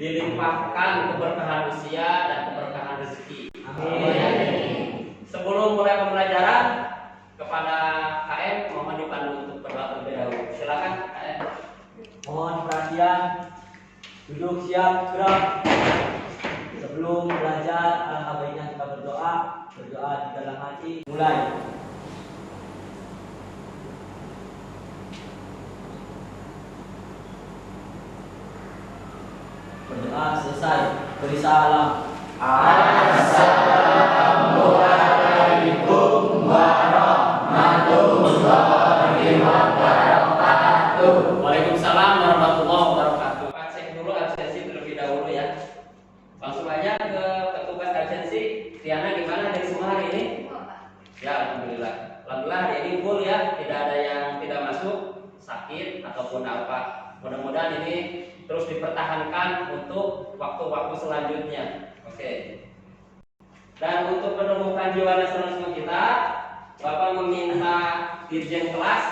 dilimpahkan keberkahan usia dan keberkahan rezeki. Amin. Sebelum mulai pembelajaran, kepada KM mohon dipandu untuk berdoa terlebih dahulu. Silakan KM. Mohon perhatian, duduk siap gerak. Sebelum belajar, alangkah baiknya kita berdoa di dalam hati. Mulai. Berdoa selesai. Beri salam. Assalamualaikum warahmatullahi wabarakatuh. Waalaikumsalam warahmatullahi wabarakatuh. Pak cek dulu absensi terlebih dahulu ya. Langsung aja ke petugas absensi. Tiana gimana dari semua hari ini? Ya, alhamdulillah. Alhamdulillah hari ini full ya. Tidak ada yang tidak masuk, sakit ataupun apa. Mudah-mudahan ini terus dipertahankan untuk waktu-waktu selanjutnya. Oke. Dan untuk menumbuhkan jiwa nasionalisme kita, Bapak meminta dirjen kelas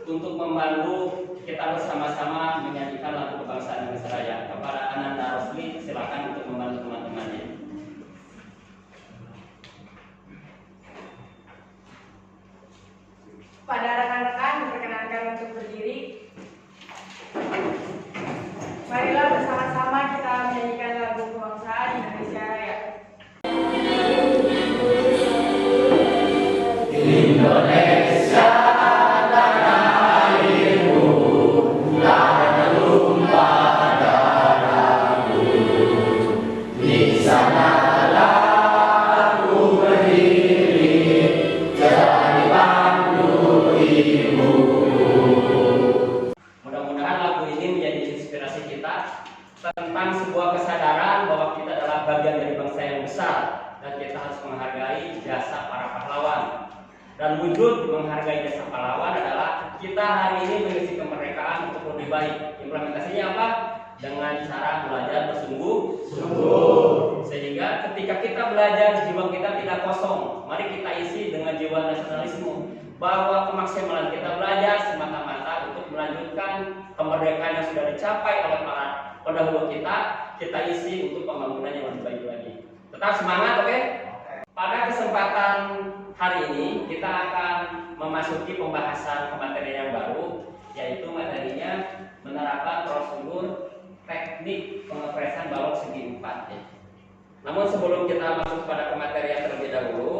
untuk membantu kita bersama-sama menyanyikan lagu kebangsaan Indonesia Raya. Kepada Ananda Rosli, silakan untuk membantu teman-temannya. Pada rekan-rekan diperkenankan untuk berdiri. Marilah bersama-sama kita menyanyikan lagu kebangsaan Indonesia Raya. Indonesia tanah airmu, tak tumpah darahmu. Di sanalah aku berdiri, jadi pandu ibuku. Mudah-mudahan lagu ini menjadi inspirasi kita tentang sebuah kesadaran bahwa kita adalah bagian dari bangsa yang besar dan kita harus menghargai jasa para pahlawan. Dan wujud menghargai jasa pahlawan adalah kita hari ini mengisi kemerdekaan untuk lebih baik. Implementasinya apa? Dengan cara belajar bersungguh-sungguh. Sehingga ketika kita belajar, jiwa kita tidak kosong. Mari kita isi dengan jiwa nasionalisme, bahwa kemaksimalan kita belajar semata-mata untuk melanjutkan kemerdekaan yang sudah dicapai oleh para pendahulu kita isi untuk pembangunan yang lebih baik lagi. Tetap semangat, oke? Pada kesempatan hari ini kita akan memasuki pembahasan materi yang baru, yaitu materinya menerapkan prosedur teknik pengepresan balok segi 4 ya. Namun sebelum kita masuk pada materi yang terlebih dahulu,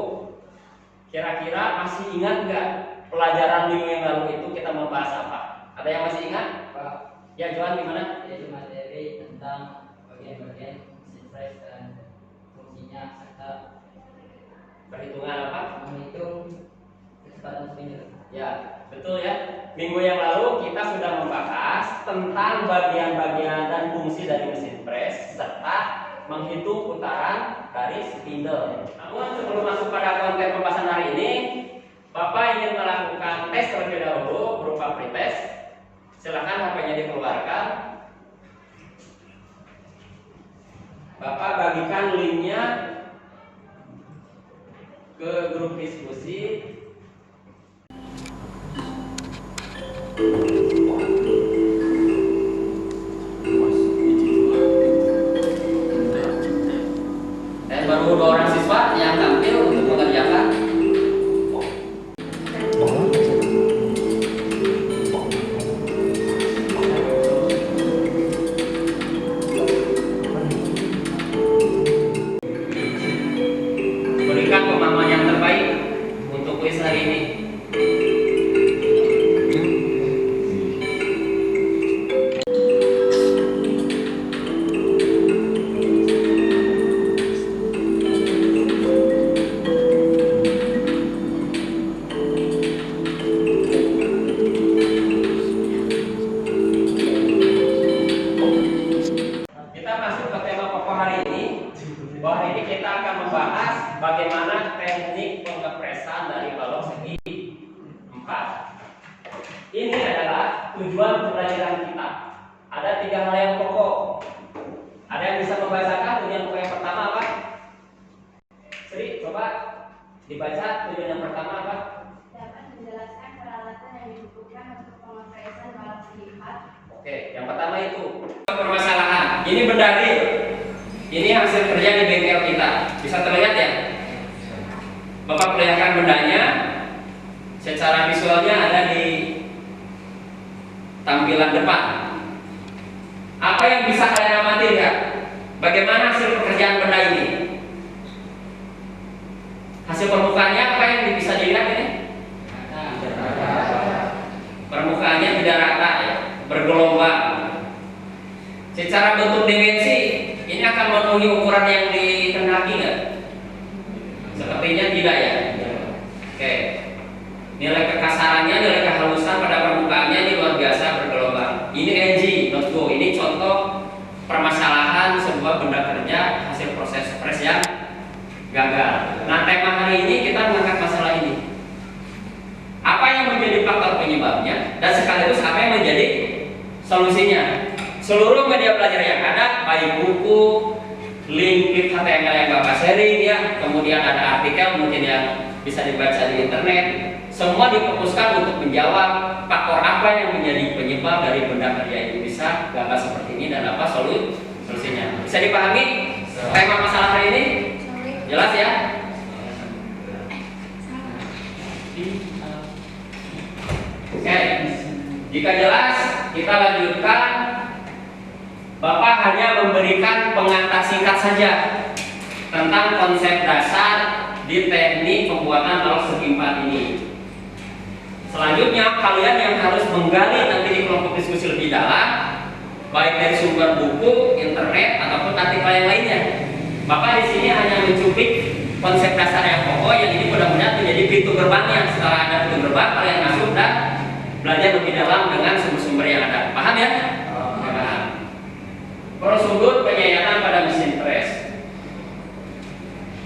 kira-kira masih ingat nggak pelajaran minggu yang lalu itu kita membahas apa? Ada yang masih ingat? Pak, Ya, Johan gimana? yaitu materi tentang bagian-bagian mesin pres dan fungsinya serta Perhitungan apa? menghitung kecepatan spindle. Ya, betul ya. Minggu yang lalu kita sudah membahas tentang bagian-bagian dan fungsi dari mesin pres serta menghitung putaran dari spindle. Namun sebelum masuk pada konten pembahasan hari ini, Bapak ingin melakukan tes terlebih dahulu berupa pretest. Silakan HP-nya dikeluarkan. Bapak bagikan linknya ke grup diskusi. Dan baru 2 orang siswa yang tampil untuk mengerjakan. Berikan pemahaman yang terbaik untuk kuis hari ini. Kita masuk ke tema pokok hari ini. Bahwa hari ini kita akan membahas bagaimana teknik pengepresan dari balok segi 4. Ini adalah tujuan pembelajaran kita. Ada 3 hal yang pokok. Ada yang bisa membacakan tujuan pokok yang pertama apa? Sri, coba dibaca tujuan yang pertama apa? Dapat menjelaskan peralatan yang dibutuhkan untuk pengepresan balok segi 4. Oke, yang pertama itu permasalahan. ini benda real. Ini hasil kerja di bengkel kita. Bisa terlihat ya? Bapak perlihatkan bendanya. Secara visualnya ada di tampilan depan. Apa yang bisa kalian amati ya? Bagaimana hasil pekerjaan benda ini? Hasil permukaannya apa yang bisa dilihat ini? Permukaannya tidak rata ya, bergelombang. Secara bentuk dimensi, ini akan memenuhi ukuran yang dikehendaki nggak? Sepertinya tidak ya. Oke. Nilai kekasarannya, nilai kehalusan pada permukaannya ini luar biasa bergelombang. Ini NG, not go. Ini contoh permasalahan sebuah benda kerja hasil proses press yang gagal. Nah, tema hari ini kita mengangkat masalah ini. Apa yang menjadi faktor penyebabnya dan sekaligus apa yang menjadi solusinya. Seluruh media belajar yang ada, baik buku, link HTML yang Bapak sharing ya, kemudian ada artikel mungkin yang bisa dibaca di internet, semua difokuskan untuk menjawab faktor apa yang menjadi penyebab dari benda kerja itu bisa gagal seperti ini dan apa solusinya. Bisa dipahami tema masalah hari ini? Jelas ya? Oke, jika jelas kita lanjutkan. Bapak hanya memberikan pengantar singkat saja tentang konsep dasar di teknik pembuatan balok segi 4 ini. Selanjutnya kalian yang harus menggali nanti di kelompok diskusi lebih dalam, baik dari sumber buku, internet ataupun artikel yang lainnya. Bapak di sini hanya mencuplik konsep dasar yang pokok yang ini mudah-mudahan menjadi pintu gerbangnya. Setelah ada pintu gerbang, kalian masuk dan belajar lebih dalam dengan sumber-sumber yang ada. Paham ya? Paham. Prosedur penyayatan pada mesin press.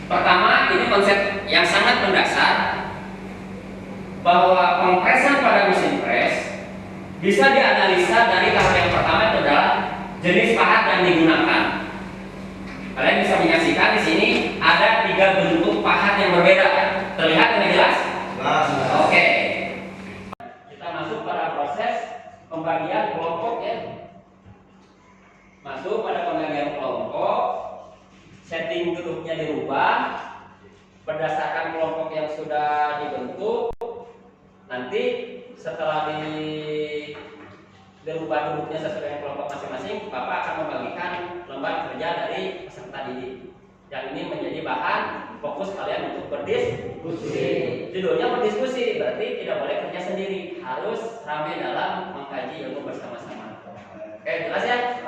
Pertama, ini konsep yang sangat mendasar bahwa kompresan pada mesin press bisa dianalisa dari tahap yang pertama itu adalah jenis pahat yang digunakan. Kalian bisa menyaksikan di sini ada 3 bentuk pahat yang berbeda. Terlihat dengan jelas? Oke. Kita masuk pada proses pembagian kelompok ya. Masuk pada pembagian kelompok, setting grupnya dirubah berdasarkan kelompok yang sudah dibentuk. Nanti setelah dirubah grupnya sesuai dengan kelompok masing-masing, Bapak akan membagikan lembar kerja dari peserta didik. Yang ini menjadi bahan fokus kalian untuk berdiskusi. Judulnya berdiskusi, berarti tidak boleh kerja sendiri, harus ramai dalam mengkaji ilmu bersama-sama. Oke, jelas ya?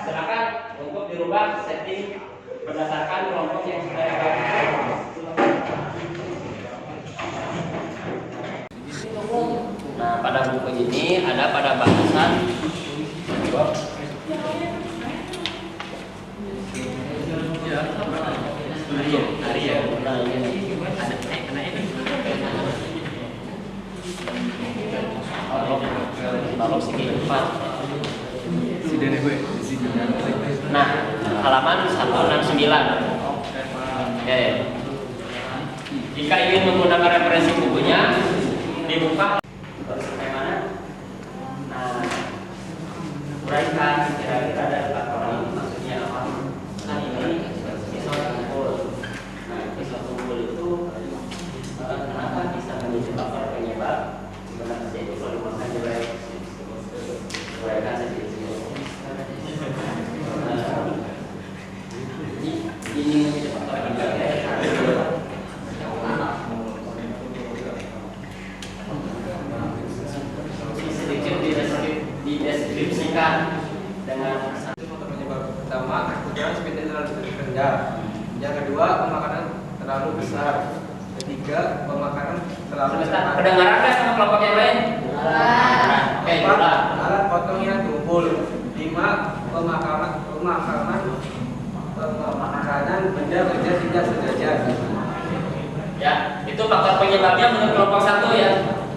Silakan untuk dirubah setting berdasarkan kelompok yang sudah dibentuk. Nah, pada buku ini ada pada bahasan balok segi 4. Nah, halaman 169. Oke. Jika ingin menggunakan referensi bukunya, dibuka sampai mana? Nah, uraikan kira-kira ada faktor ini maksudnya apa? Nah, ini pisau tumpul. Nah, pisau tumpul itu kenapa bisa menjadi faktor penyebab benda kerja itu kalau dimakan uraikan sedikit. Ini menjadi faktor penyebab dideskripsikan dengan faktor penyebab pertama kekurangan speednya terlalu rendah, yang kedua pemakanan terlalu besar, ketiga pemakanan terlalu cepat. Kedengaran nggak sama kelompok yang lain? Oke, Empat, alat potong yang tumpul. 5, pemakanan benda kerja tidak sejajar. Ya, itu faktor penyebabnya menurut kelompok 1 ya.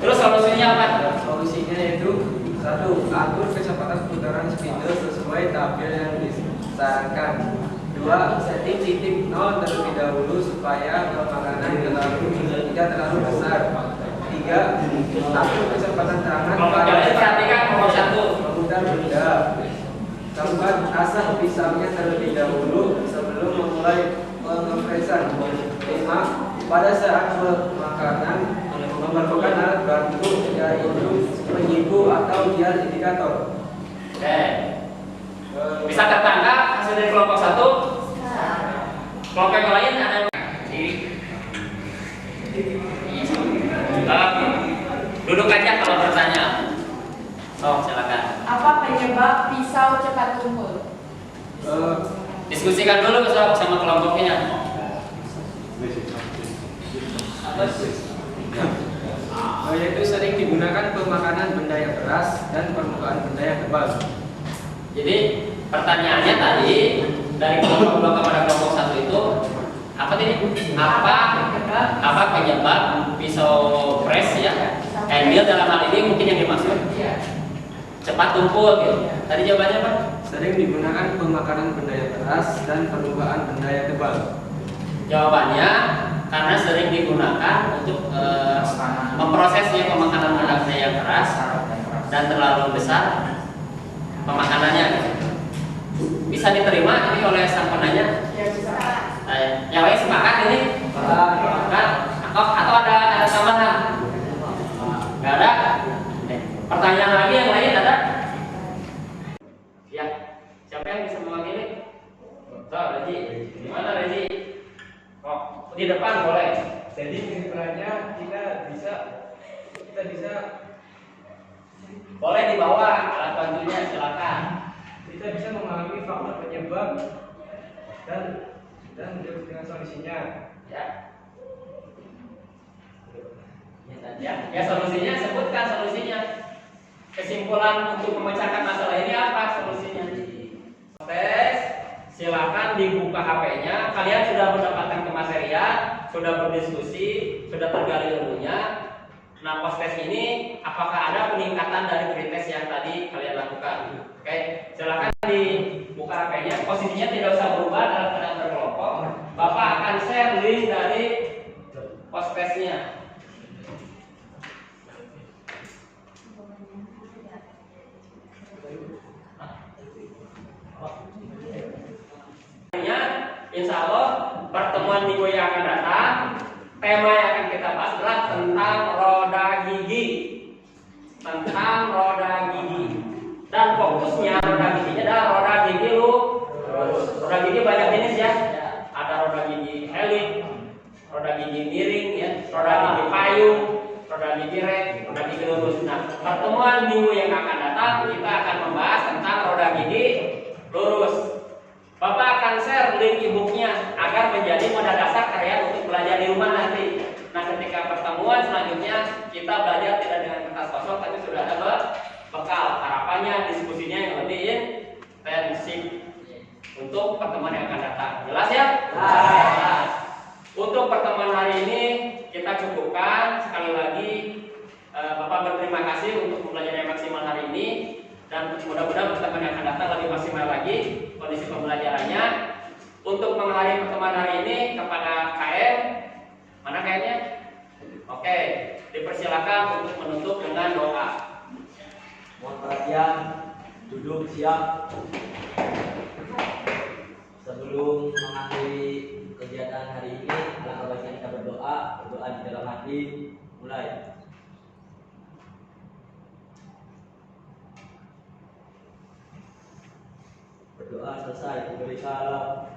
Terus solusinya apa? Solusinya yaitu 1. Atur kecepatan putaran spidol sesuai tabel yang disarankan. 2. Setting titik 0 terlebih dahulu supaya pemakanan tidak terlalu besar. 3. Atur kecepatan terangan Kelompok yang lain perhatikan kelompok 1. memutar benda. Keempat, asah pisangnya terlebih dahulu sebelum memulai pengepresan. 5. Pada saat makanan memerlukan alat bantu yaitu penyiku atau dial indikator. Oke. Bisa tertangkap hasil dari kelompok 1? Kelompok yang lain ada duduk aja kalau bertanya. Silakan. Apa penyebab pisau cepat tumpul? Diskusikan dulu sama kelompoknya. Yaitu sering digunakan pemakanan benda yang keras dan permukaan benda yang tebal. Jadi pertanyaannya tadi dari kelompok 2 kepada kelompok 1 itu apa tadi? Apa penyebab pisau press ya? Emil dalam hal ini mungkin yang dimaksud cepat tumpul gitu. Tadi jawabannya apa? Sering digunakan pemakanan benda yang keras dan permukaan benda yang tebal. Jawabannya karena sering digunakan untuk memprosesnya pemakanan benda yang keras dan terlalu besar pemakanannya. Bisa diterima ini oleh sang penanya? Ya bisa. Yang lain sepakat ini? Sepakat. Atau ada tambahan? Nggak ada? Pertanyaan lagi yang lain ada? Ya, siapa yang bisa mewakili? Rezi, gimana Rezi? Di depan boleh. Jadi kesimpulannya kita bisa Boleh di bawah alat bantunya, silakan. kita bisa memahami faktor penyebab dan dengan solusinya. Ya. Ya solusinya sebutkan solusinya. Kesimpulan untuk memecahkan masalah ini apa solusinya? Tes, silakan dibuka HP-nya. Kalian sudah mendapatkan kematerian, sudah berdiskusi, sudah tergali ilmunya. Nah, post tes ini apakah ada peningkatan dari pretest yang tadi kalian lakukan? Oke, silakan dibuka HP-nya. Posisinya tidak usah berubah dalam keadaan berkelompok. Bapak akan share link dari post testnya. Insya Allah pertemuan minggu yang akan datang, tema yang akan kita bahas adalah tentang roda gigi, dan fokusnya roda giginya adalah roda gigi lurus. Roda gigi banyak jenis ya, ada roda gigi helix, roda gigi miring, ya, roda gigi payung, roda gigi rek, roda gigi lurus. Nah, pertemuan minggu yang akan datang kita akan membahas tentang roda gigi lurus. Bapak akan share link e-booknya agar menjadi modal dasar kalian untuk belajar di rumah nanti. Nah, ketika pertemuan selanjutnya kita belajar tidak dengan kertas kosong, tapi sudah ada bekal. Harapannya diskusinya yang lebih intensif untuk pertemuan yang akan datang. Jelas ya? Jelas. Untuk pertemuan hari ini kita cukupkan. Sekali lagi Bapak berterima kasih untuk pembelajaran yang maksimal hari ini. Dan mudah-mudahan pertemuan yang akan datang lebih maksimal lagi kondisi pembelajarannya. Untuk mengakhiri pertemuan hari ini kepada KM, mana KM-nya? Oke, dipersilakan untuk menutup dengan doa. Mohon perhatian, duduk siap. Sebelum mengakhiri kegiatan hari ini, alangkah baiknya kita berdoa di dalam hati. Mulai. Berdoa selesai, diberi salam.